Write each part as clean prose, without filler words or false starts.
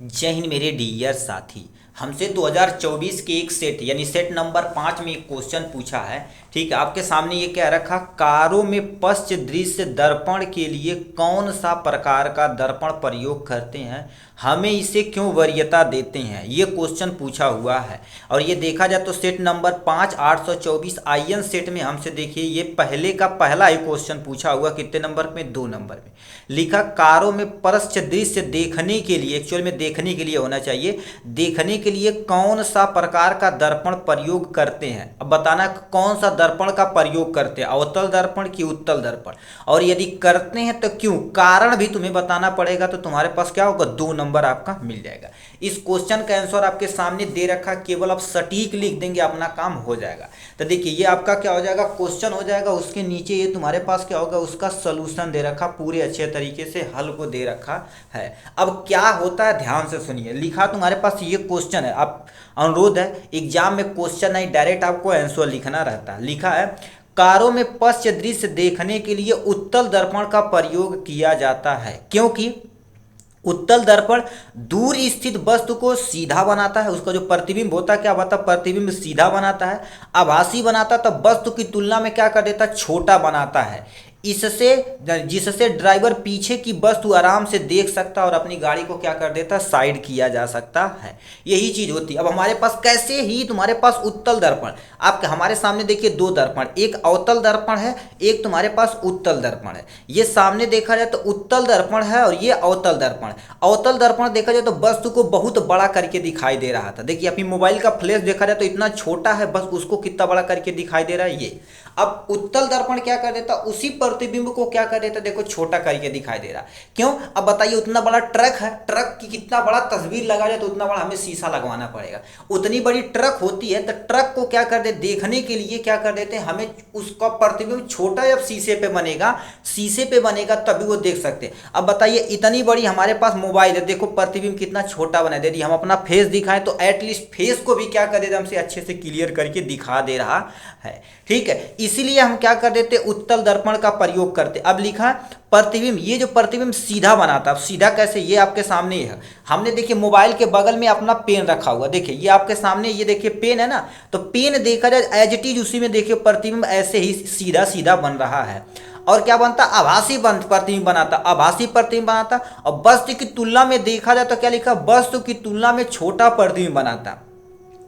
जय हिंद मेरे डियर साथी। हमसे 2024 के एक सेट यानी सेट नंबर 5 में एक क्वेश्चन पूछा है। ठीक है, आपके सामने ये क्या रखा, कारों में पश्च दृश्य दर्पण के लिए कौन सा प्रकार का दर्पण प्रयोग करते हैं, हमें इसे क्यों वरीयता देते हैं, ये क्वेश्चन पूछा हुआ है। और ये देखा जाए तो सेट नंबर 5 824 आईएन सेट में हमसे देखिए ये पहले का पहला ही क्वेश्चन पूछा हुआ। कितने नंबर में? 2 नंबर में। लिखा कारों में पश्च दृश्य देखने के लिए, एक्चुअल में देखने के लिए होना चाहिए, देखने के लिए कौन सा प्रकार का दर्पण प्रयोग करते हैं। अब बताना कौन सा दर्पण का प्रयोग करते हैं, अवतल दर्पण की उत्तल दर्पण, और यदि करते हैं तो क्यों, कारण भी तुम्हें बताना पड़ेगा। तो तुम्हारे पास क्या होगा, 2 नंबर आपका मिल जाएगा। इस क्वेश्चन का आंसर आपके सामने दे रखा, केवल आप सटीक लिख देंगे, अपना काम हो जाएगा। तो देखिए ये आपका क्या हो जाएगा, क्वेश्चन हो जाएगा, उसके नीचे ये तुम्हारे पास क्या होगा, उसका सोल्यूशन दे रखा, पूरे अच्छे तरीके से हल को दे रखा है। अब क्या होता है ध्यान से सुनिए। लिखा तुम्हारे पास ये क्वेश्चन है, आप अनुरोध है एग्जाम में क्वेश्चन नहीं डायरेक्ट आपको आंसर लिखना रहता है। लिखा है कारों में पश्च दृश्य देखने के लिए उत्तल दर्पण का प्रयोग किया जाता है, क्योंकि उत्तल दर्पण दूर स्थित वस्तु को सीधा बनाता है, उसका जो प्रतिबिंब होता है क्या होता है, प्रतिबिंब सीधा बनाता है, आभासी बनाता है, तो वस्तु की तुलना में क्या कर देता है, छोटा बनाता है। इससे जिससे ड्राइवर पीछे की वस्तु आराम से देख सकता है और अपनी गाड़ी को क्या कर देता है, साइड किया जा सकता है। यही चीज होती है। अब हमारे पास कैसे ही तुम्हारे पास उत्तल दर्पण, आप हमारे सामने देखिए 2 दर्पण, एक अवतल दर्पण है, एक तुम्हारे पास उत्तल दर्पण है। ये सामने देखा जाए तो उत्तल दर्पण है और ये अवतल दर्पण। अवतल दर्पण देखा जाए तो वस्तु को बहुत बड़ा करके दिखाई दे रहा था। देखिए अपनी मोबाइल का फ्लैश देखा जाए तो इतना छोटा है, बस उसको कितना बड़ा करके दिखाई दे रहा है ये। अब उत्तल दर्पण क्या कर देता, उसी प्रतिबिंब को क्या कर देता, देखो छोटा करके दिखाई दे रहा। क्यों? अब बताइए, उतना बड़ा ट्रक है, ट्रक की कितना बड़ा तस्वीर लगा जाए तो उतना बड़ा हमें शीशा लगवाना पड़ेगा। उतनी बड़ी ट्रक होती है तो ट्रक को क्या कर दे, देखने के लिए क्या कर देते हैं, हमें उसका प्रतिबिंब छोटा जब शीशे पे बनेगा, शीशे पे बनेगा तभी वो देख सकते हैं। अब बताइए इतनी बड़ी हमारे पास मोबाइल है, देखो प्रतिबिंब कितना छोटा बना दे, हम अपना फेस दिखाएं तो एटलीस्ट फेस को भी क्या कर देते, हमसे अच्छे से क्लियर करके दिखा दे रहा है। ठीक है, इसीलिए हम क्या कर देते, उत्तल दर्पण का प्रयोग करते। अब लिखा प्रतिबिंब, ये जो प्रतिबिंब सीधा बनाता, अब सीधा कैसे, ये आपके सामने है। हमने देखिए मोबाइल के बगल में अपना पेन रखा हुआ, देखिए ये आपके सामने, ये देखिए पेन है ना, तो पेन देखा जाए एज इट इज उसी में देखिए प्रतिबिंब ऐसे ही सीधा सीधा बन रहा है। और क्या बनता, आभासी प्रतिबिंब बनाता, आभासी प्रतिबिंब बनाता। और वस्तु की तुलना में देखा जाए तो क्या लिखा, वस्तु की तुलना में छोटा प्रतिबिंब बनाता।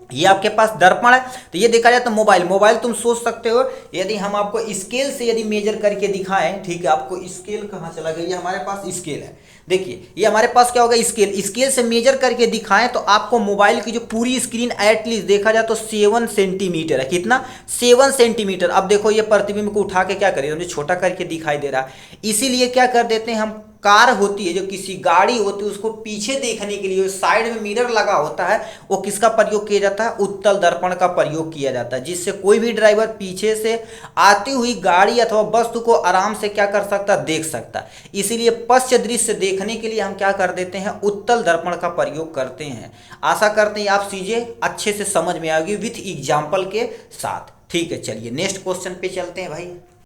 ये आपके पास दर्पण है। तो ये देखा जाए तो मोबाइल तुम सोच सकते हो, यदि हम आपको स्केल से यदि मेजर करके दिखाएं, ठीक है, आपको स्केल कहाँ चला गया, ये हमारे पास स्केल है, देखिए ये हमारे पास क्या होगा, स्केल से मेजर करके दिखाएं तो आपको मोबाइल की जो पूरी स्क्रीन एटलीस्ट देखा जाए तो 7 सेंटीमीटर है। कितना? 7 सेंटीमीटर। अब देखो ये प्रतिबिंब को उठा के क्या करें, मुझे छोटा करके दिखाई दे रहा है। इसीलिए क्या कर देते हैं हम, कार होती है जो किसी गाड़ी होती है उसको पीछे देखने के लिए साइड में मिरर लगा होता है, वो किसका प्रयोग किया जाता है, उत्तल दर्पण का प्रयोग किया जाता है, जिससे कोई भी ड्राइवर पीछे से आती हुई गाड़ी अथवा वस्तु को आराम से क्या कर सकता, देख सकता। इसीलिए पश्च दृश्य देखने के लिए हम क्या कर देते हैं, उत्तल दर्पण का प्रयोग करते हैं। आशा करते हैं आप चीजें अच्छे से समझ में आएगी विथ एग्जाम्पल के साथ। ठीक है, चलिए नेक्स्ट क्वेश्चन पे चलते हैं भाई।